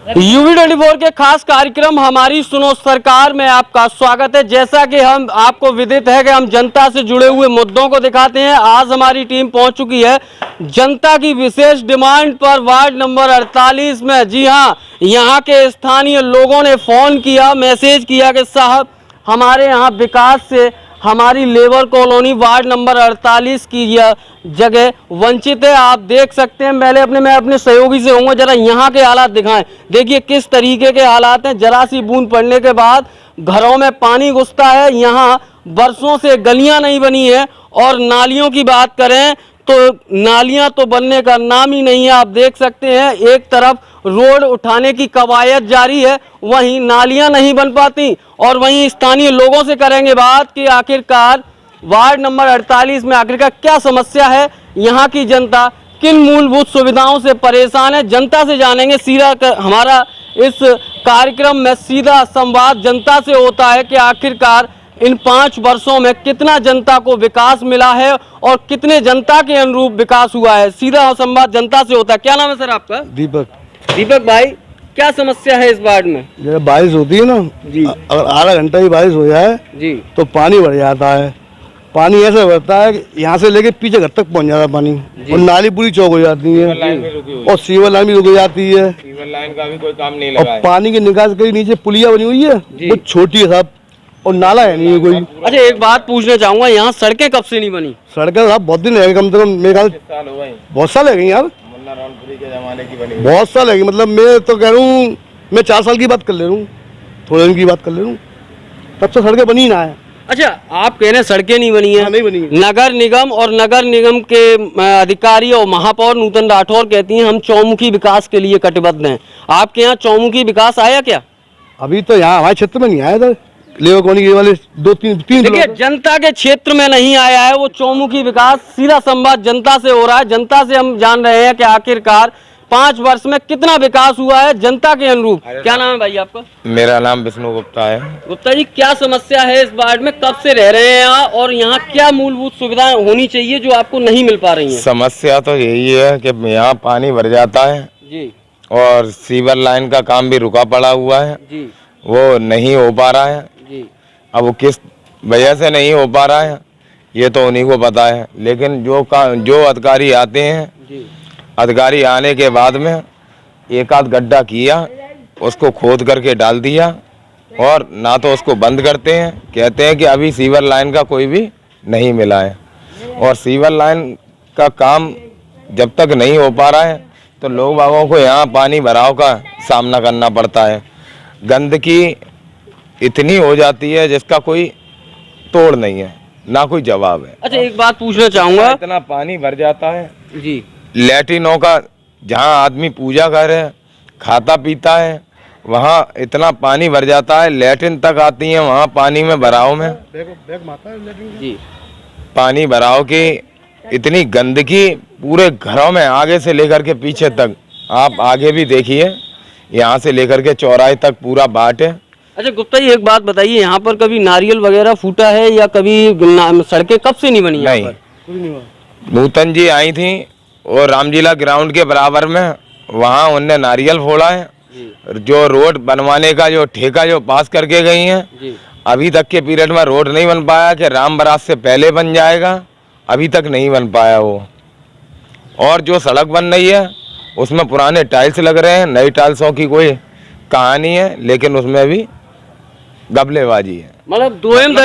UV24 के खास कार्यक्रम हमारी सुनो सरकार में आपका स्वागत है। जैसा कि हम आपको विदित है कि हम जनता से जुड़े हुए मुद्दों को दिखाते हैं। आज हमारी टीम पहुंच चुकी है जनता की विशेष डिमांड पर वार्ड नंबर 48 में। जी हां, यहां के स्थानीय लोगों ने फोन किया, मैसेज किया कि साहब हमारे यहाँ विकास से हमारी लेबर कॉलोनी वार्ड नंबर 48 की यह जगह वंचित है। आप देख सकते हैं। पहले मैं अपने सहयोगी से होऊंगा, जरा यहाँ के हालात दिखाएं। देखिए किस तरीके के हालात हैं। जरा सी बूंद पड़ने के बाद घरों में पानी घुसता है। यहाँ बरसों से गलियां नहीं बनी है और नालियों की बात करें तो नालियां तो बनने का नाम ही नहीं है। आप देख सकते हैं एक तरफ रोड उठाने की कवायद जारी है, वहीं नालियां नहीं बन पाती। और वहीं स्थानीय लोगों से करेंगे बात कि आखिरकार वार्ड नंबर 48 में आखिरकार क्या समस्या है, यहाँ की जनता किन मूलभूत सुविधाओं से परेशान है। जनता से जानेंगे। सीधा हमारा इस कार्यक्रम में सीधा संवाद जनता से होता है कि आखिरकार इन 5 वर्षों में कितना जनता को विकास मिला है और कितने जनता के अनुरूप विकास हुआ है। सीधा संवाद जनता से होता है। क्या नाम है सर आपका? दीपक भाई, क्या समस्या है इस वार्ड में? जब बारिश होती है ना जी, अगर आधा घंटा ही बारिश हो जाए जी तो पानी भर जाता है। पानी ऐसा भरता है कि यहाँ से लेके पीछे घर तक पहुँच जाता है पानी, और नाली पूरी चौक हो जाती है और सीवर लाइन भी रुक जाती है। सीवर लाइन का भी कोई काम नहीं लगा है। और पानी की निकास के नीचे पुलिया बनी हुई है, वो छोटी है साहब, और नाला है नहीं है कोई। अच्छा, एक बात पूछना चाहूंगा, यहाँ सड़कें कब से नहीं बनी? सड़कें साहब बहुत दिन है, कम से कम मेरे ख्याल बहुत साल है यार, के जमाने की बनी, बहुत साल है। मतलब मैं तो कह रहा हूँ, मैं 4 साल की बात कर ले रहा हूँ, थोड़े दिन की बात कर ले रहा हूँ, तब से सड़कें बनी ना है। अच्छा, आप कह रहे हैं सड़कें नहीं बनी है? हाँ, नहीं बनी है। नगर निगम और नगर निगम के अधिकारी और महापौर नूतन राठौर कहती हैं हम चौमुखी विकास के लिए कटिबद्ध हैं। आपके यहाँ चौमुखी विकास आया क्या? अभी तो यहाँ हमारे क्षेत्र में नहीं आया था। लेबर कॉलोनी के वाले 2-3 देखिए, जनता के क्षेत्र में नहीं आया है वो चौमुखी विकास। सीधा संवाद जनता से हो रहा है। जनता से हम जान रहे हैं कि आखिरकार 5 वर्ष में कितना विकास हुआ है जनता के अनुरूप। क्या नाम है भाई आपका? मेरा नाम विष्णु गुप्ता है। गुप्ता जी, क्या समस्या है इस वार्ड में? कब से रह रहे हैं यहाँ और यहाँ क्या मूलभूत सुविधाएं होनी चाहिए जो आपको नहीं मिल पा रही हैं? समस्या तो यही है कि यहाँ पानी भर जाता है जी, और सीवर लाइन का काम भी रुका पड़ा हुआ है जी, वो नहीं हो पा रहा है जी। अब वो किस वजह से नहीं हो पा रहा है ये तो उन्हीं को पता है, लेकिन जो अधिकारी आते हैं जी, अधिकारी आने के बाद में एक आध गड्ढा किया, उसको खोद करके डाल दिया और ना तो उसको बंद करते हैं, कहते हैं कि अभी सीवर लाइन का कोई भी नहीं मिला है। और सीवर लाइन का काम जब तक नहीं हो पा रहा है तो लोग बागों को यहाँ पानी भराव का सामना करना पड़ता है। गंदगी इतनी हो जाती है जिसका कोई तोड़ नहीं है, ना कोई जवाब है। अच्छा, एक बात पूछना चाहूँगा, इतना पानी भर जाता है जी, लैट्रिनों का, जहाँ आदमी पूजा करे खाता पीता है वहाँ इतना पानी भर जाता है, लैट्रिन तक आती है वहाँ पानी में भराव में जी, पानी भराव की इतनी गंदगी पूरे घरों में, आगे से लेकर के पीछे तक। आप आगे भी देखिए, यहाँ से लेकर के चौराहे तक पूरा बाट है। अच्छा गुप्ता जी, एक बात बताइए, यहाँ पर कभी नारियल वगैरह फूटा है या कभी सड़कें कब से नहीं बनी? नहीं, नूतन जी आई थी और रामजीला ग्राउंड के बराबर में, वहाँ उनने नारियल फोड़ा है। जो रोड बनवाने का जो ठेका जो पास करके गई हैं, अभी तक के पीरियड में रोड नहीं बन पाया कि राम बरात से पहले बन जाएगा, अभी तक नहीं बन पाया वो। और जो सड़क बन रही है उसमें पुराने टाइल्स लग रहे हैं, नई टाइल्सों की कोई कहानी है, लेकिन उसमें भी गबलेबाजी है। मतलब दोयम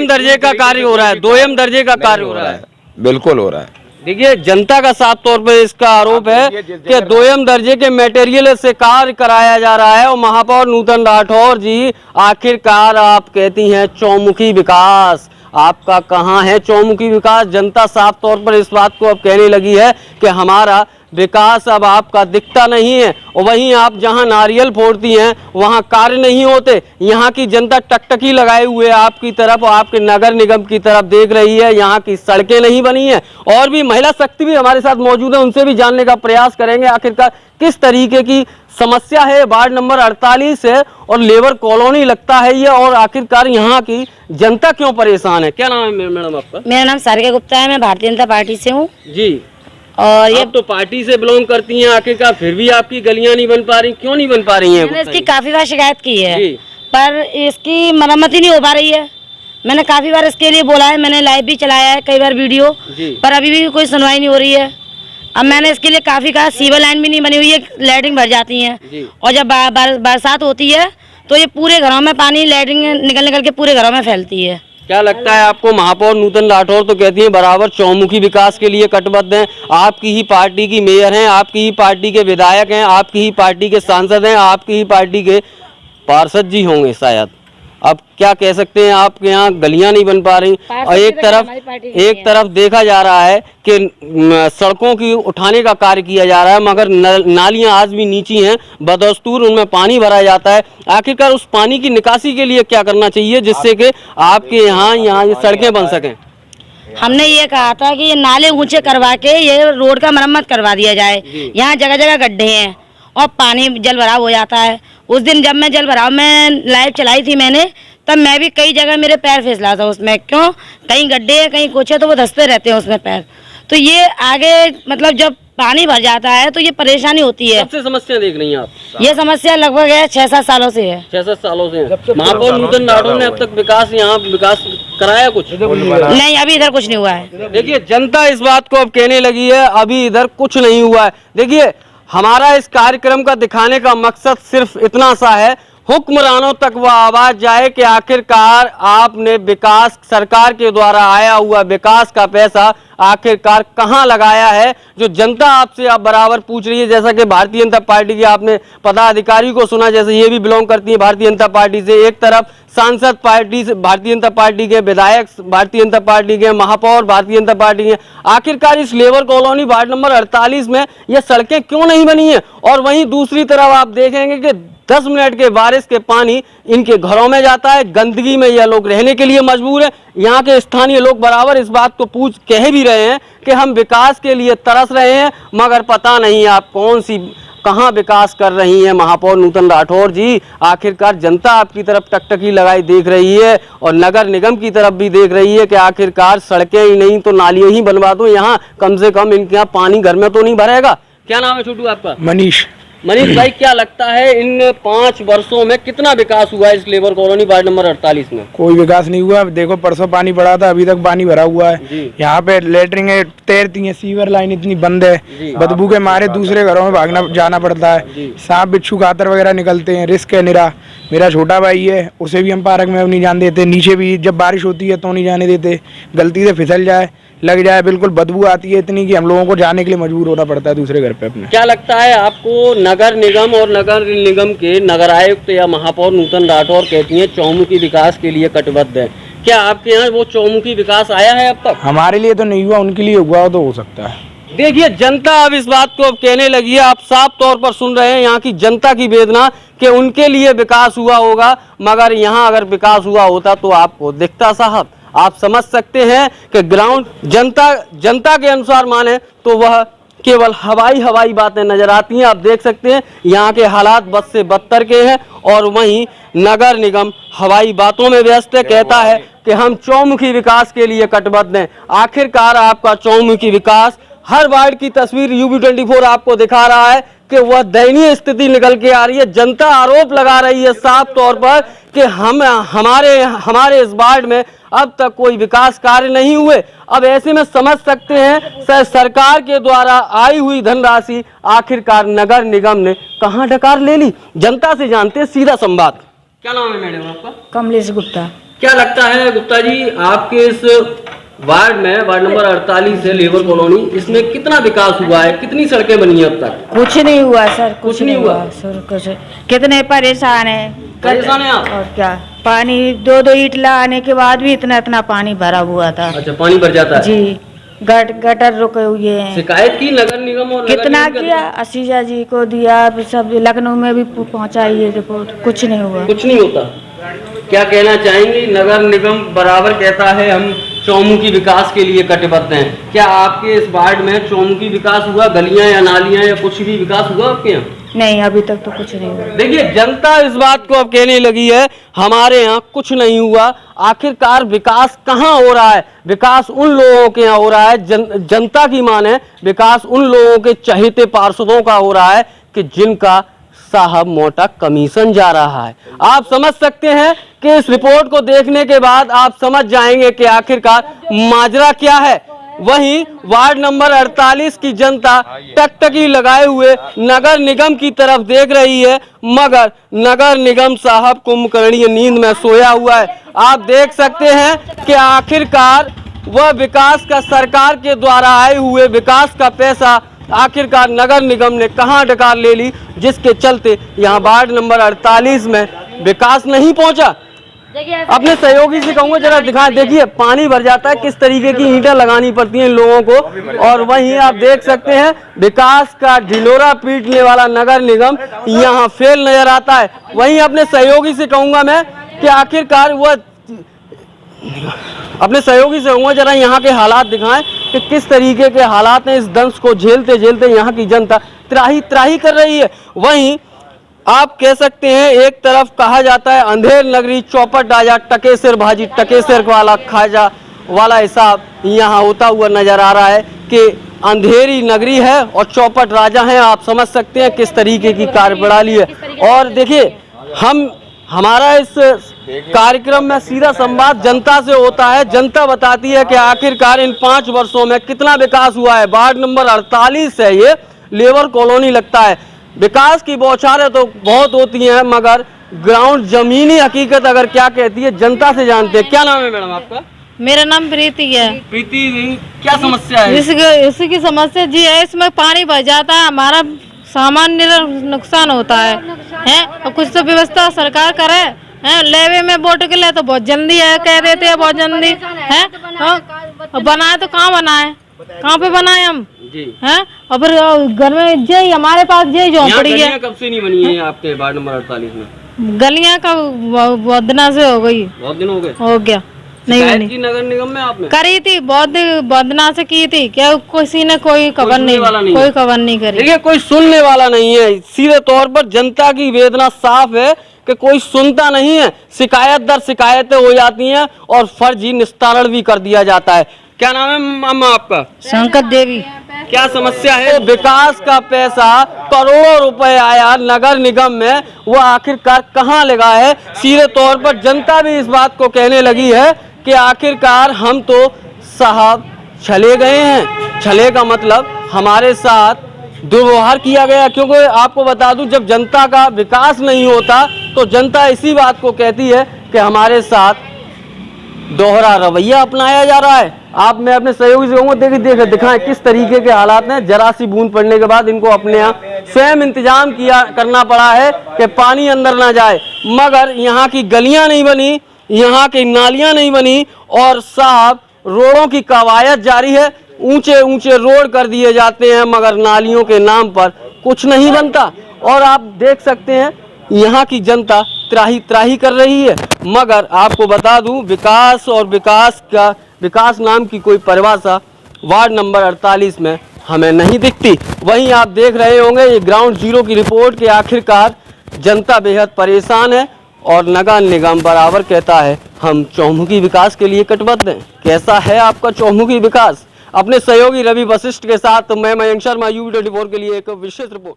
दर्जे का कार्य हो रहा है। दोयम दर्जे का कार्य हो रहा है, बिल्कुल हो रहा है। देखिए, जनता का साफ तौर पे इसका आरोप है कि दोयम दर्जे के मटेरियल से कार्य कराया जा रहा है। और महापौर नूतन राठौर जी, आखिरकार आप कहती हैं चौमुखी विकास, आपका कहाँ है चौमुखी विकास? जनता साफ तौर पर इस बात को अब कहने लगी है कि हमारा विकास अब आपका दिखता नहीं है। और वहीं आप जहां नारियल फोड़ती हैं वहां कार्य नहीं होते। यहाँ की जनता टकटकी लगाए हुए आपकी तरफ और आपके नगर निगम की तरफ देख रही है। यहाँ की सड़कें नहीं बनी हैं। और भी महिला शक्ति भी हमारे साथ मौजूद है, उनसे भी जानने का प्रयास करेंगे आखिरकार किस तरीके की समस्या है। वार्ड नंबर 48 है और लेबर कॉलोनी लगता है ये, और आखिरकार यहाँ की जनता क्यों परेशान है? क्या नाम है मैडम आपका? मेरा नाम सारिका गुप्ता है, मैं भारतीय जनता पार्टी से हूँ जी। और ये आप तो पार्टी से बिलोंग करती हैं आखिरकार, फिर भी आपकी गलियां नहीं बन पा रही, क्यों नहीं बन पा रही हैं? मैंने इसकी काफी बार शिकायत की है, जी। पर इसकी मरम्मत ही नहीं हो पा रही है। मैंने काफी बार इसके लिए बोला है, मैंने लाइव भी चलाया है कई बार वीडियो, पर अभी भी कोई सुनवाई नहीं हो रही है। अब मैंने इसके लिए काफी कहा, सीवर लाइन भी नहीं बनी हुई है, लैट्रिन भर जाती है, और जब बरसात होती है तो ये पूरे घरों में पानी लैट्रिन निकल के पूरे घरों में फैलती है। क्या लगता है आपको? महापौर नूतन राठौर तो कहती हैं बराबर चौमुखी विकास के लिए कटिबद्ध हैं, आपकी ही पार्टी की मेयर हैं, आपकी ही पार्टी के विधायक हैं, आपकी ही पार्टी के सांसद हैं, आपकी ही पार्टी के पार्षद जी होंगे शायद। अब क्या कह सकते हैं, आपके यहाँ गलियां नहीं बन पा रही, और एक तरफ देखा जा रहा है कि सड़कों की उठाने का कार्य किया जा रहा है, मगर नालियां आज भी नीची हैं, बदस्तूर उनमें पानी भरा जाता है। आखिरकार उस पानी की निकासी के लिए क्या करना चाहिए जिससे कि आपके यहाँ ये सड़कें बन सकें? हमने ये कहा था कि ये नाले ऊंचे करवा के ये रोड का मरम्मत करवा दिया जाए। यहाँ जगह जगह गड्ढे हैं और पानी जल भराव हो जाता है। उस दिन जब मैं जल भराव में लाइव चलाई थी मैंने, तब मैं भी कई जगह मेरे पैर फिसला था उसमें। क्यों? कहीं गड्ढे हैं, कहीं कुछ है, तो वो धंसते रहते हैं उसमें पैर। तो ये आगे मतलब जब पानी भर जाता है तो ये परेशानी होती है। सबसे समस्या देख रही हैं आप? ये समस्या लगभग है 6-7 सालों से है। 6-7 सालों से है। महापौर नूतन राठौर ने अब तक विकास कराया कुछ? नहीं, अभी इधर कुछ नहीं हुआ है। देखिए, जनता इस बात को अब कहने लगी है अभी इधर कुछ नहीं हुआ है। देखिए, हमारा इस कार्यक्रम का दिखाने का मकसद सिर्फ इतना सा है, हुक्मरानों तक वह आवाज जाए कि आखिरकार आपने विकास, सरकार के द्वारा आया हुआ विकास का पैसा आखिरकार कहां लगाया है, जो जनता आपसे आप बराबर पूछ रही है। जैसा कि भारतीय जनता पार्टी के आपने पदाधिकारी को सुना, जैसे ये भी बिलोंग करती है भारतीय जनता पार्टी से, एक तरफ सांसद पार्टी से, भारतीय जनता पार्टी के विधायक भारतीय जनता पार्टी के, महापौर भारतीय जनता पार्टी के, आखिरकार इस लेबर कॉलोनी वार्ड नंबर 48 में ये सड़कें क्यों नहीं बनी है? और वहीं दूसरी तरफ आप देखेंगे कि 10 मिनट के बारिश के पानी इनके घरों में जाता है, गंदगी में यह लोग रहने के लिए मजबूर है। यहाँ के स्थानीय लोग बराबर इस बात को कह भी रहे हैं कि हम विकास के लिए तरस रहे हैं, मगर पता नहीं आप कहाँ विकास कर रही हैं महापौर नूतन राठौर जी। आखिरकार जनता आपकी तरफ टकटकी लगाई देख रही है और नगर निगम की तरफ भी देख रही है कि आखिरकार सड़कें ही नहीं तो नालियां ही बनवा दो, यहाँ कम से कम इनके यहाँ पानी घर में तो नहीं भरेगा। क्या नाम है छोटू आपका? मनीष भाई, क्या लगता है इन 5 वर्षों में कितना विकास हुआ है इस लेबर कॉलोनी वार्ड नंबर 48 में? कोई विकास नहीं हुआ। देखो, परसों पानी पड़ा था, अभी तक पानी भरा हुआ है। यहाँ पे लेटरिंग तैरती है, सीवर लाइन इतनी बंद है, बदबू के मारे दूसरे घरों में भागना जाना पड़ता है। सांप बिच्छू कातर वगैरह निकलते हैं, रिस्क है निरा। मेरा छोटा भाई है, उसे भी हम पार्क में नहीं जाने देते, नीचे भी जब बारिश होती है तो नहीं जाने देते, गलती से फिसल जाए लग जाए, बिल्कुल बदबू आती है इतनी कि हम लोगों को जाने के लिए मजबूर होना पड़ता है दूसरे घर पे अपने। क्या लगता है आपको, नगर निगम और नगर निगम के नगर आयुक्त या महापौर नूतन राठौर कहती हैं चौमुखी विकास के लिए कटिबद्ध है, क्या आपके यहाँ वो चौमुखी विकास आया है अब तक? हमारे लिए तो नहीं हुआ, उनके लिए हुआ तो हो सकता है। देखिए, जनता अब इस बात को अब कहने लगी है, आप साफ तौर पर सुन रहे हैं यहाँ की जनता की वेदना कि उनके लिए विकास हुआ होगा, मगर यहाँ अगर विकास हुआ होता तो आपको दिखता। साहब, आप समझ सकते हैं कि ग्राउंड जनता के अनुसार माने तो वह केवल हवाई बातें नजर आती हैं। आप देख सकते हैं यहाँ के हालात बद से बदतर के हैं, और वहीं नगर निगम हवाई बातों में व्यस्त है, कहता है कि हम चौमुखी विकास के लिए कटिबद्ध हैं। आखिरकार आपका चौमुखी विकास, हर वार्ड की तस्वीर UB24 आपको दिखा रहा है कि वह दयनीय स्थिति निकल के आ रही है। जनता आरोप लगा रही है साफ तौर पर कि हमारे इस वार्ड में अब तक कोई विकास कार्य नहीं हुए। अब ऐसे में समझ सकते हैं सरकार के द्वारा आई हुई धनराशि आखिरकार नगर निगम ने कहां डकार ले ली। जनता से जानते हैं सीधा संवाद। क्या नाम है मैडम आपका? कमलेश गुप्ता। क्या लगता है गुप्ता जी, आपके इस वार्ड में, वार्ड नंबर 48 है लेबर कॉलोनी, इसमें कितना विकास हुआ है, कितनी सड़कें बनी है अब तक? कुछ नहीं हुआ सर, कुछ नहीं हुआ सर। कुछ कितने परेशान है आप? और क्या, पानी 2-2 ईंट लगाने के बाद भी इतना पानी भरा हुआ था। अच्छा, पानी भर जाता है जी। गटर रुके हुए हैं। शिकायत की नगर निगम और कितना किया, असीजा जी को दिया, सब लखनऊ में भी पहुंचाई है रिपोर्ट, कुछ नहीं हुआ। कुछ नहीं होता। क्या कहना चाहेंगे? नगर निगम बराबर कहता है हम चौमुखी विकास के लिए कटिबद्ध हैं। क्या आपके इस वार्ड में चौमुखी विकास हुआ, गलियां या नालियां या कुछ भी विकास हुआ आपके यहाँ? नहीं, अभी तक तो कुछ नहीं हुआ। देखिए, जनता इस बात को अब कहने लगी है हमारे यहाँ कुछ नहीं हुआ। आखिरकार विकास कहाँ हो रहा है? विकास उन लोगों के यहाँ हो रहा है, जनता की मान है, विकास उन लोगों के चहेते पार्षदों का हो रहा है कि जिनका साहब मोटा कमीशन जा रहा है। आप समझ सकते हैं कि इस रिपोर्ट को देखने के बाद आप समझ जाएंगे कि आखिरकार माजरा क्या है। वहीं वार्ड नंबर 48 की जनता टकटकी लगाए हुए नगर निगम की तरफ देख रही है, मगर नगर निगम साहब कुंभकर्णीय नींद में सोया हुआ है। आप देख सकते हैं कि आखिरकार वह विकास का सरकार के द्वारा आए हुए विकास का पैसा आखिरकार नगर निगम ने कहां डकार ले ली, जिसके चलते यहां वार्ड नंबर 48 में विकास नहीं पहुंचा। अपने सहयोगी से कहूंगा जरा दिखाएं। देखिए, पानी भर जाता है, किस तरीके की ईंटें लगानी पड़ती हैं इन लोगों को। और वहीं आप देख सकते हैं विकास का ढिंढोरा पीटने वाला नगर निगम यहां फेल नजर आता है। वहीं अपने सहयोगी से कहूंगा मैं कि आखिरकार वह अपने सहयोगी से कहूंगा जरा यहाँ के हालात दिखाएं कि किस तरीके के हालात हैं। इस दंश को झेलते झेलते यहाँ की जनता त्राही त्राही कर रही है। वहीं आप कह सकते हैं एक तरफ कहा जाता है अंधेर नगरी चौपट राजा टकेसर भाजी टकेसर वाला खाजा वाला हिसाब यहाँ होता हुआ नजर आ रहा है कि अंधेरी नगरी है और चौपट राजा हैं। आप समझ सकते हैं किस तरीके की कार्यप्रणाली है। और देखिए, हमारा इस कार्यक्रम में सीधा संवाद जनता से होता है। जनता बताती है कि आखिरकार इन 5 वर्षों में कितना विकास हुआ है। वार्ड नंबर 48 है, ये लेबर कॉलोनी लगता है। विकास की बौछारें तो बहुत होती हैं, मगर ग्राउंड जमीनी हकीकत अगर क्या कहती है जनता से जानते हैं। क्या नाम है मैडम आपका? मेरा नाम प्रीति है। प्रीति जी, क्या समस्या है? इसकी समस्या जी है, इसमें पानी भर जाता है, हमारा सामान्य नुकसान होता है और कुछ तो व्यवस्था सरकार करे है। लेवे में वोट के लिए तो बहुत जल्दी है, कह देते हैं बहुत जल्दी है। बनाए तो कहाँ बनाए, कहाँ पे बनाए हम जी हैं? और फिर घर में जय हमारे पास जय झोंपड़ी है। कब से नहीं बनी है आपके वार्ड नंबर 48 में? गलियां का बहुत दिनों से हो गई, बहुत दिन हो गए। हो गया नहीं बनी। की नगर निगम में आपने करी थी, बहुत दिनों से की थी, क्या किसी ने कोई खबर नहीं, कोई खबर नहीं करी। देखिए, कोई सुनने वाला नहीं है। सीधे तौर पर जनता की वेदना साफ है कि कोई सुनता नहीं है। शिकायत दर शिकायतें हो जाती हैं और फर्जी निस्तारण भी कर दिया जाता है। क्या नाम है मामा आपका? संकट देवी। क्या समस्या है? विकास का पैसा करोड़ों रुपए आया नगर निगम में, वो आखिरकार कहाँ लगा है? सीधे तौर पर जनता भी इस बात को कहने लगी है कि आखिरकार हम तो साहब छले गए हैं। छले का मतलब हमारे साथ दुर्व्यवहार किया गया। क्योंकि आपको बता दूं, जब जनता का विकास नहीं होता तो जनता इसी बात को कहती है कि हमारे साथ दोहरा रवैया अपनाया जा रहा है। आप मैं अपने सहयोगी से कहूँगा देखिए दिखाएं किस तरीके के हालात हैं। जरा सी बूंद पड़ने के बाद इनको अपने यहाँ स्वयं इंतजाम करना पड़ा है कि पानी अंदर ना जाए, मगर यहाँ की गलियां नहीं बनी, यहाँ की नालियां नहीं बनी और साहब रोडों की कवायद जारी है। ऊंचे ऊंचे रोड कर दिए जाते हैं, मगर नालियों के नाम पर कुछ नहीं बनता। और आप देख सकते हैं यहाँ की जनता त्राही त्राही कर रही है। मगर आपको बता दूं, विकास और विकास नाम की कोई परिभाषा वार्ड नंबर 48 में हमें नहीं दिखती। वहीं आप देख रहे होंगे ये ग्राउंड जीरो की रिपोर्ट के आखिरकार जनता बेहद परेशान है और नगर निगम बराबर कहता है हम चौमुखी विकास के लिए कटिबद्ध हैं। कैसा है आपका चौमुखी विकास? अपने सहयोगी रवि वशिष्ठ के साथ मैं मयंक शर्मा, UV24 के लिए एक विशेष रिपोर्ट।